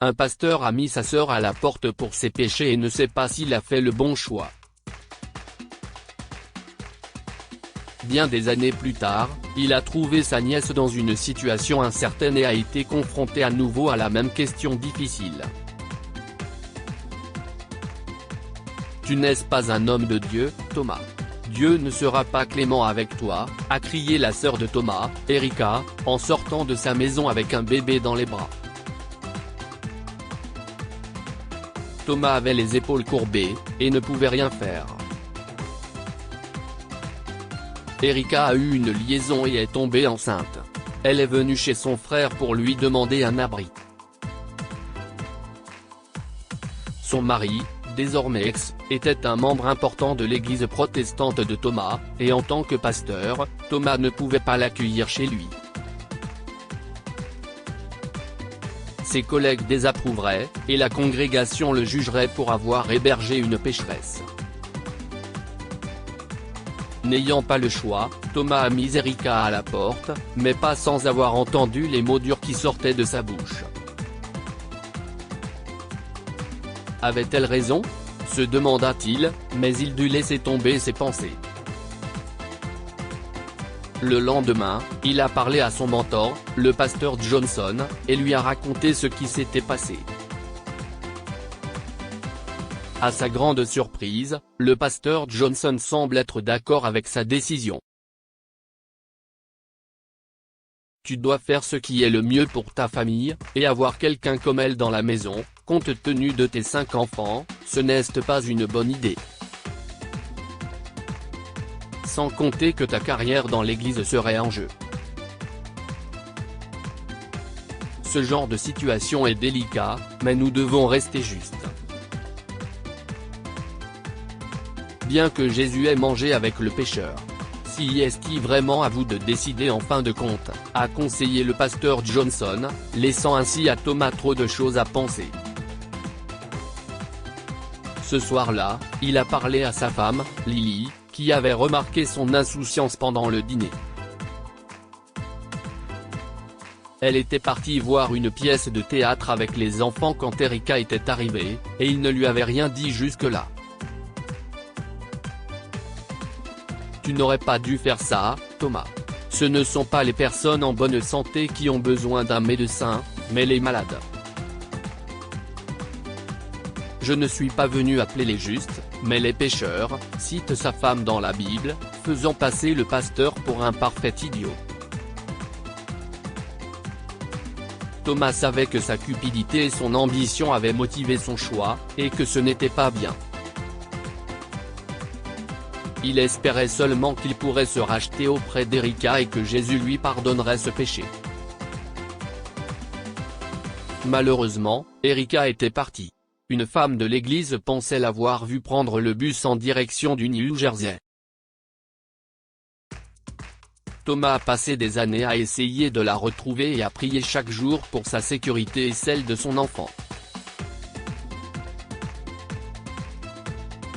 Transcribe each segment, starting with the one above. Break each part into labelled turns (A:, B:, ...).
A: Un pasteur a mis sa sœur à la porte pour ses péchés et ne sait pas s'il a fait le bon choix. Bien des années plus tard, il a trouvé sa nièce dans une situation incertaine et a été confronté à nouveau à la même question difficile. Tu n'es pas un homme de Dieu, Thomas. Dieu ne sera pas clément avec toi, a crié la sœur de Thomas, Erika, en sortant de sa maison avec un bébé dans les bras. Thomas avait les épaules courbées, et ne pouvait rien faire. Erika a eu une liaison et est tombée enceinte. Elle est venue chez son frère pour lui demander un abri. Son mari, désormais ex, était un membre important de l'église protestante de Thomas, et en tant que pasteur, Thomas ne pouvait pas l'accueillir chez lui. Ses collègues désapprouveraient, et la congrégation le jugerait pour avoir hébergé une pécheresse. N'ayant pas le choix, Thomas a mis Erika à la porte, mais pas sans avoir entendu les mots durs qui sortaient de sa bouche. Avait-elle raison ? Se demanda-t-il, mais il dut laisser tomber ses pensées. Le lendemain, il a parlé à son mentor, le pasteur Johnson, et lui a raconté ce qui s'était passé. À sa grande surprise, le pasteur Johnson semble être d'accord avec sa décision. Tu dois faire ce qui est le mieux pour ta famille, et avoir quelqu'un comme elle dans la maison, compte tenu de tes 5 enfants, ce n'est pas une bonne idée. Sans compter que ta carrière dans l'église serait en jeu. Ce genre de situation est délicat, mais nous devons rester justes. Bien que Jésus ait mangé avec le pécheur. Si est-il vraiment à vous de décider en fin de compte, a conseillé le pasteur Johnson, laissant ainsi à Thomas trop de choses à penser. Ce soir-là, il a parlé à sa femme, Lily, qui avait remarqué son insouciance pendant le dîner. Elle était partie voir une pièce de théâtre avec les enfants quand Erika était arrivée, et il ne lui avait rien dit jusque-là. Tu n'aurais pas dû faire ça, Thomas. Ce ne sont pas les personnes en bonne santé qui ont besoin d'un médecin, mais les malades. Je ne suis pas venu appeler les justes, mais les pécheurs, cite sa femme dans la Bible, faisant passer le pasteur pour un parfait idiot. Thomas savait que sa cupidité et son ambition avaient motivé son choix, et que ce n'était pas bien. Il espérait seulement qu'il pourrait se racheter auprès d'Erika et que Jésus lui pardonnerait ce péché. Malheureusement, Erika était partie. Une femme de l'église pensait l'avoir vu prendre le bus en direction du New Jersey. Thomas a passé des années à essayer de la retrouver et à prier chaque jour pour sa sécurité et celle de son enfant.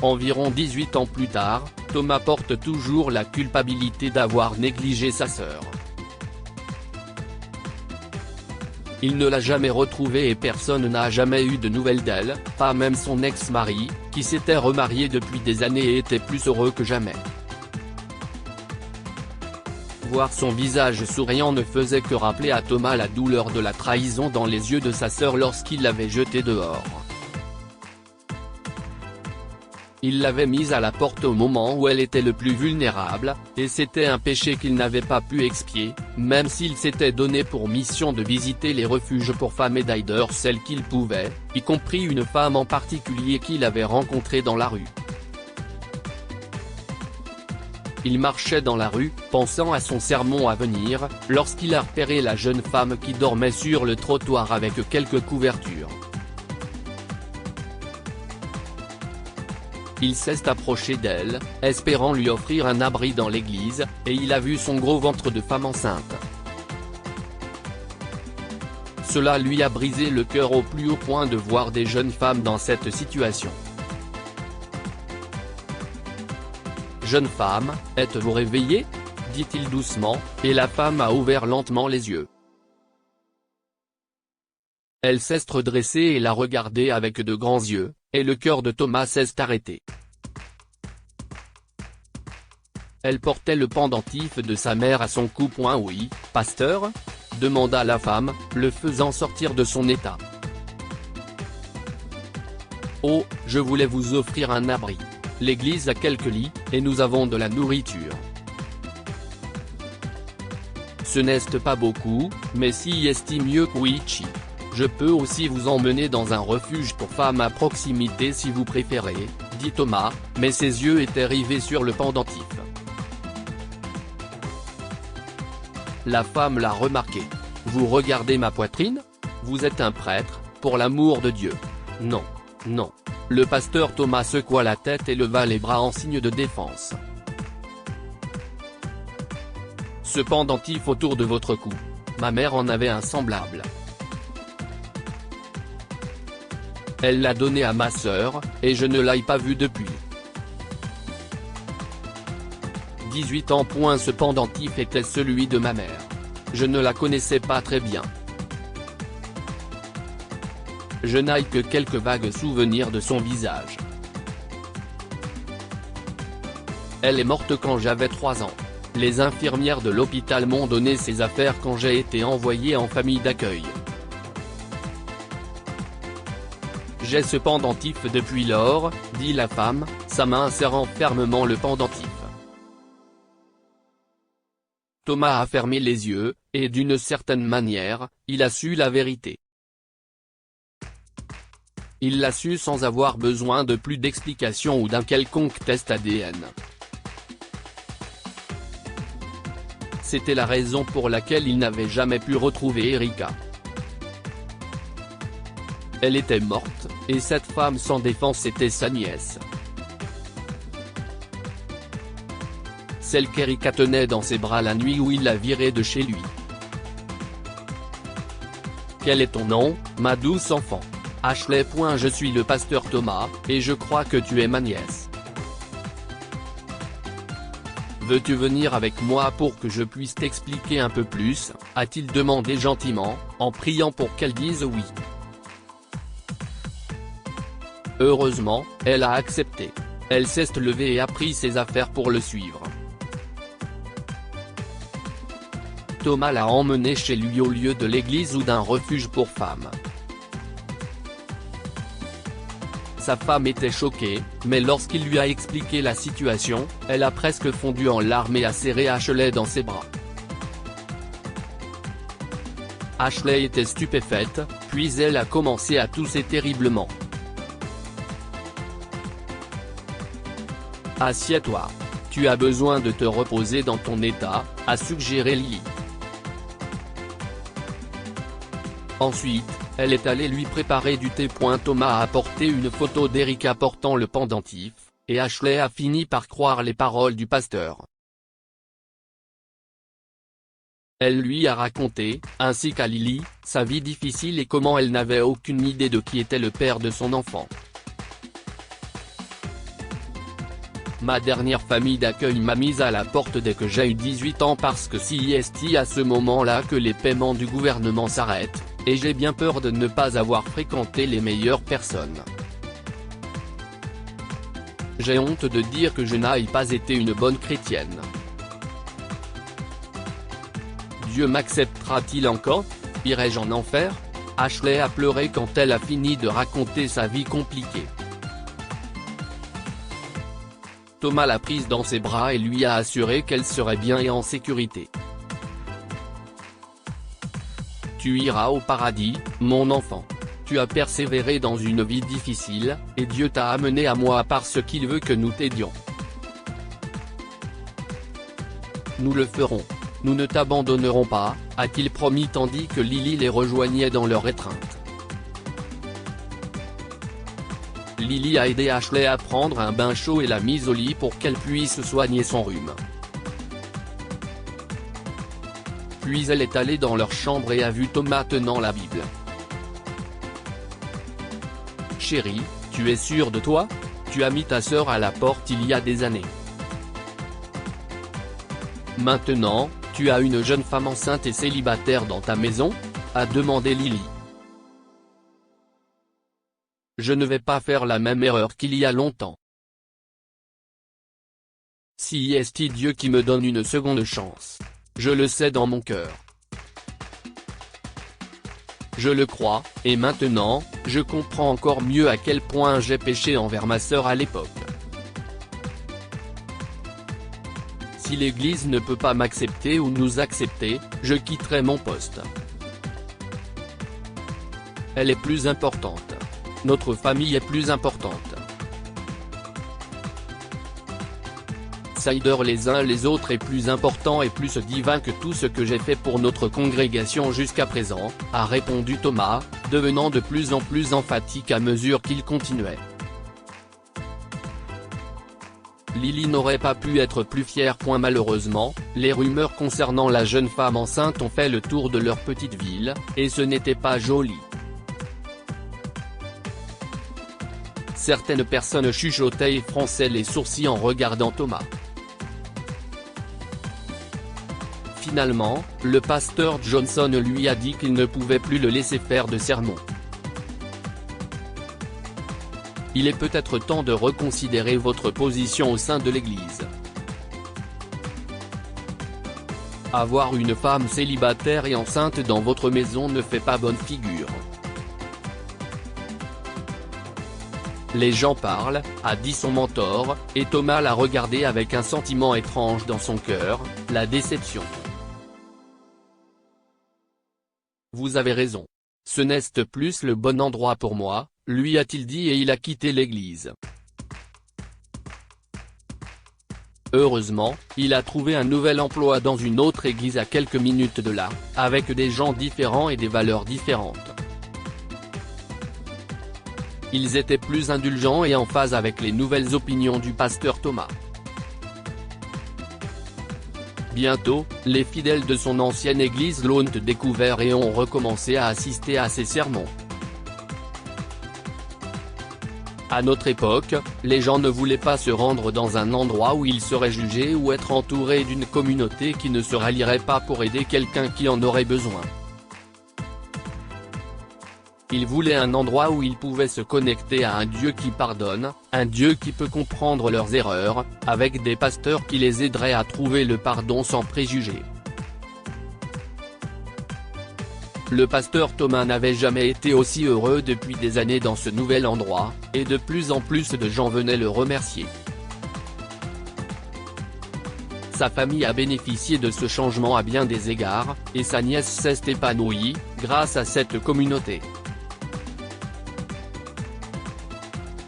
A: Environ 18 ans plus tard, Thomas porte toujours la culpabilité d'avoir négligé sa sœur. Il ne l'a jamais retrouvée et personne n'a jamais eu de nouvelles d'elle, pas même son ex-mari, qui s'était remarié depuis des années et était plus heureux que jamais. Voir son visage souriant ne faisait que rappeler à Thomas la douleur de la trahison dans les yeux de sa sœur lorsqu'il l'avait jetée dehors. Il l'avait mise à la porte au moment où elle était le plus vulnérable, et c'était un péché qu'il n'avait pas pu expier, même s'il s'était donné pour mission de visiter les refuges pour femmes et d'aider celles qu'il pouvait, y compris une femme en particulier qu'il avait rencontrée dans la rue. Il marchait dans la rue, pensant à son sermon à venir, lorsqu'il a repéré la jeune femme qui dormait sur le trottoir avec quelques couvertures. Il s'est approché d'elle, espérant lui offrir un abri dans l'église, et il a vu son gros ventre de femme enceinte. Cela lui a brisé le cœur au plus haut point de voir des jeunes femmes dans cette situation. « Jeune femme, êtes-vous réveillée ?» dit-il doucement, et la femme a ouvert lentement les yeux. Elle s'est redressée et l'a regardé avec de grands yeux, et le cœur de Thomas s'est arrêté. Elle portait le pendentif de sa mère à son cou. Oui, pasteur ? Demanda la femme, le faisant sortir de son état. Oh, je voulais vous offrir un abri. L'église a quelques lits, et nous avons de la nourriture. Ce n'est pas beaucoup, mais si est mieux que Wichi. Je peux aussi vous emmener dans un refuge pour femmes à proximité si vous préférez, dit Thomas, mais ses yeux étaient rivés sur le pendentif. La femme l'a remarqué. Vous regardez ma poitrine ? Vous êtes un prêtre, pour l'amour de Dieu. Non. Non. Le pasteur Thomas secoua la tête et leva les bras en signe de défense. Ce pendentif autour de votre cou. Ma mère en avait un semblable. Elle l'a donné à ma sœur, et je ne l'ai pas vu depuis. 18 ans. Ce pendentif était celui de ma mère. Je ne la connaissais pas très bien. Je n'ai que quelques vagues souvenirs de son visage. Elle est morte quand j'avais 3 ans. Les infirmières de l'hôpital m'ont donné ses affaires quand j'ai été envoyé en famille d'accueil. J'ai ce pendentif depuis lors, dit la femme, sa main serrant fermement le pendentif. Thomas a fermé les yeux, et d'une certaine manière, il a su la vérité. Il l'a su sans avoir besoin de plus d'explications ou d'un quelconque test ADN. C'était la raison pour laquelle il n'avait jamais pu retrouver Erika. Elle était morte, et cette femme sans défense était sa nièce. Celle qu'Erika tenait dans ses bras la nuit où il l'a virée de chez lui. Quel est ton nom, ma douce enfant ? Ashley. Je suis le pasteur Thomas, et je crois que tu es ma nièce. Veux-tu venir avec moi pour que je puisse t'expliquer un peu plus, a-t-il demandé gentiment, en priant pour qu'elle dise oui. Heureusement, elle a accepté. Elle s'est levée et a pris ses affaires pour le suivre. Thomas l'a emmenée chez lui au lieu de l'église ou d'un refuge pour femmes. Sa femme était choquée, mais lorsqu'il lui a expliqué la situation, elle a presque fondu en larmes et a serré Ashley dans ses bras. Ashley était stupéfaite, puis elle a commencé à tousser terriblement. Assieds-toi. Tu as besoin de te reposer dans ton état, a suggéré Lily. Ensuite, elle est allée lui préparer du thé. Thomas a apporté une photo d'Erika portant le pendentif, et Ashley a fini par croire les paroles du pasteur. Elle lui a raconté, ainsi qu'à Lily, sa vie difficile et comment elle n'avait aucune idée de qui était le père de son enfant. Ma dernière famille d'accueil m'a mise à la porte dès que j'ai eu 18 ans parce que c'est à ce moment-là que les paiements du gouvernement s'arrêtent, et j'ai bien peur de ne pas avoir fréquenté les meilleures personnes. J'ai honte de dire que je n'ai pas été une bonne chrétienne. Dieu m'acceptera-t-il encore ? Irai-je en enfer ? Ashley a pleuré quand elle a fini de raconter sa vie compliquée. Thomas l'a prise dans ses bras et lui a assuré qu'elle serait bien et en sécurité. Tu iras au paradis, mon enfant. Tu as persévéré dans une vie difficile, et Dieu t'a amené à moi parce qu'il veut que nous t'aidions. Nous le ferons. Nous ne t'abandonnerons pas, a-t-il promis tandis que Lily les rejoignait dans leur étreinte. Lily a aidé Ashley à prendre un bain chaud et l'a mise au lit pour qu'elle puisse soigner son rhume. Puis elle est allée dans leur chambre et a vu Thomas tenant la Bible. Chérie, tu es sûre de toi ? Tu as mis ta sœur à la porte il y a des années. Maintenant, tu as une jeune femme enceinte et célibataire dans ta maison ? A demandé Lily. Je ne vais pas faire la même erreur qu'il y a longtemps. Si est Dieu qui me donne une seconde chance. Je le sais dans mon cœur. Je le crois, et maintenant, je comprends encore mieux à quel point j'ai péché envers ma sœur à l'époque. Si l'Église ne peut pas m'accepter ou nous accepter, je quitterai mon poste. Elle est plus importante. Notre famille est plus importante. S'aider les uns les autres est plus important et plus divin que tout ce que j'ai fait pour notre congrégation jusqu'à présent, a répondu Thomas, devenant de plus en plus emphatique à mesure qu'il continuait. Lily n'aurait pas pu être plus fière. Malheureusement, les rumeurs concernant la jeune femme enceinte ont fait le tour de leur petite ville, et ce n'était pas joli. Certaines personnes chuchotaient et fronçaient les sourcils en regardant Thomas. Finalement, le pasteur Johnson lui a dit qu'il ne pouvait plus le laisser faire de sermons. Il est peut-être temps de reconsidérer votre position au sein de l'Église. Avoir une femme célibataire et enceinte dans votre maison ne fait pas bonne figure. Les gens parlent, a dit son mentor, et Thomas l'a regardé avec un sentiment étrange dans son cœur, la déception. Vous avez raison. Ce n'est plus le bon endroit pour moi, lui a-t-il dit et il a quitté l'église. Heureusement, il a trouvé un nouvel emploi dans une autre église à quelques minutes de là, avec des gens différents et des valeurs différentes. Ils étaient plus indulgents et en phase avec les nouvelles opinions du pasteur Thomas. Bientôt, les fidèles de son ancienne église l'ont découvert et ont recommencé à assister à ses sermons. À notre époque, les gens ne voulaient pas se rendre dans un endroit où ils seraient jugés ou être entourés d'une communauté qui ne se rallierait pas pour aider quelqu'un qui en aurait besoin. Ils voulaient un endroit où ils pouvaient se connecter à un Dieu qui pardonne, un Dieu qui peut comprendre leurs erreurs, avec des pasteurs qui les aideraient à trouver le pardon sans préjugés. Le pasteur Thomas n'avait jamais été aussi heureux depuis des années dans ce nouvel endroit, et de plus en plus de gens venaient le remercier. Sa famille a bénéficié de ce changement à bien des égards, et sa nièce s'est épanouie, grâce à cette communauté.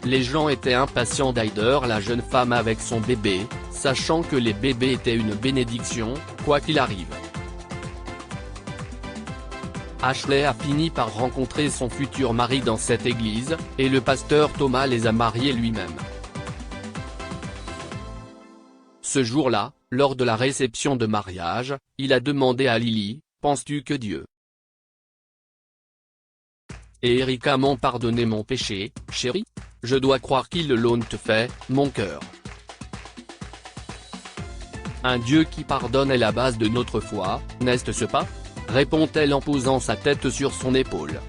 A: Les gens étaient impatients d'aider la jeune femme avec son bébé, sachant que les bébés étaient une bénédiction, quoi qu'il arrive. Ashley a fini par rencontrer son futur mari dans cette église, et le pasteur Thomas les a mariés lui-même. Ce jour-là, lors de la réception de mariage, il a demandé à Lily, « Penses-tu que Dieu et Erika m'ont pardonné mon péché, chérie ? Je dois croire qu'ils l'ont fait, mon cœur. » Un Dieu qui pardonne est la base de notre foi, n'est-ce pas ? Répond-elle en posant sa tête sur son épaule.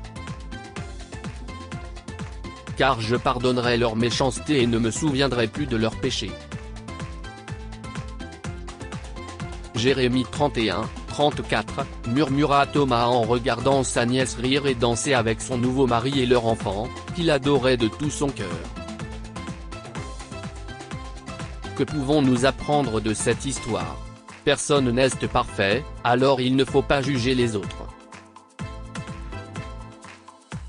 A: Car je pardonnerai leur méchanceté et ne me souviendrai plus de leurs péchés. Jérémie 31, 34, murmura Thomas en regardant sa nièce rire et danser avec son nouveau mari et leur enfant, qu'il adorait de tout son cœur. Que pouvons-nous apprendre de cette histoire ? Personne n'est parfait, alors il ne faut pas juger les autres.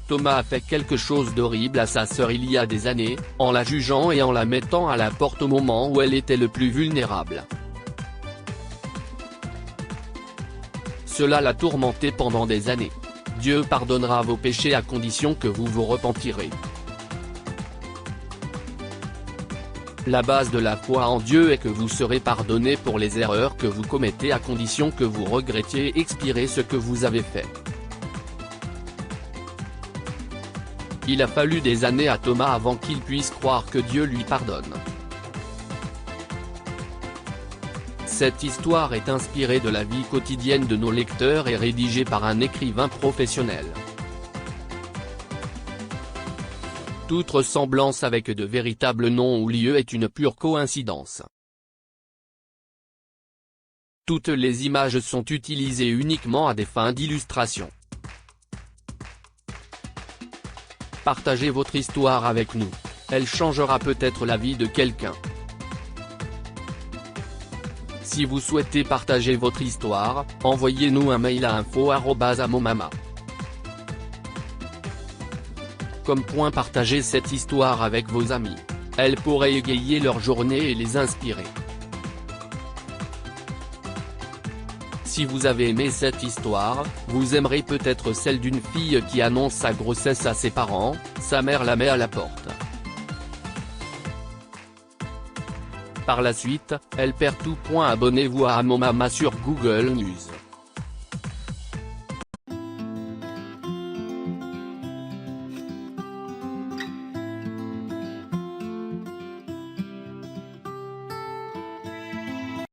A: Thomas a fait quelque chose d'horrible à sa sœur il y a des années, en la jugeant et en la mettant à la porte au moment où elle était le plus vulnérable. Cela l'a tourmenté pendant des années. Dieu pardonnera vos péchés à condition que vous vous repentirez. La base de la foi en Dieu est que vous serez pardonné pour les erreurs que vous commettez à condition que vous regrettiez et expirez ce que vous avez fait. Il a fallu des années à Thomas avant qu'il puisse croire que Dieu lui pardonne. Cette histoire est inspirée de la vie quotidienne de nos lecteurs et rédigée par un écrivain professionnel. Toute ressemblance avec de véritables noms ou lieux est une pure coïncidence. Toutes les images sont utilisées uniquement à des fins d'illustration. Partagez votre histoire avec nous. Elle changera peut-être la vie de quelqu'un. Si vous souhaitez partager votre histoire, envoyez-nous un mail à info@amomama. Partagez cette histoire avec vos amis. Elle pourrait égayer leur journée et les inspirer. Si vous avez aimé cette histoire, vous aimerez peut-être celle d'une fille qui annonce sa grossesse à ses parents, sa mère la met à la porte. Par la suite, elle perd tout. Abonnez-vous à Amomama sur Google News.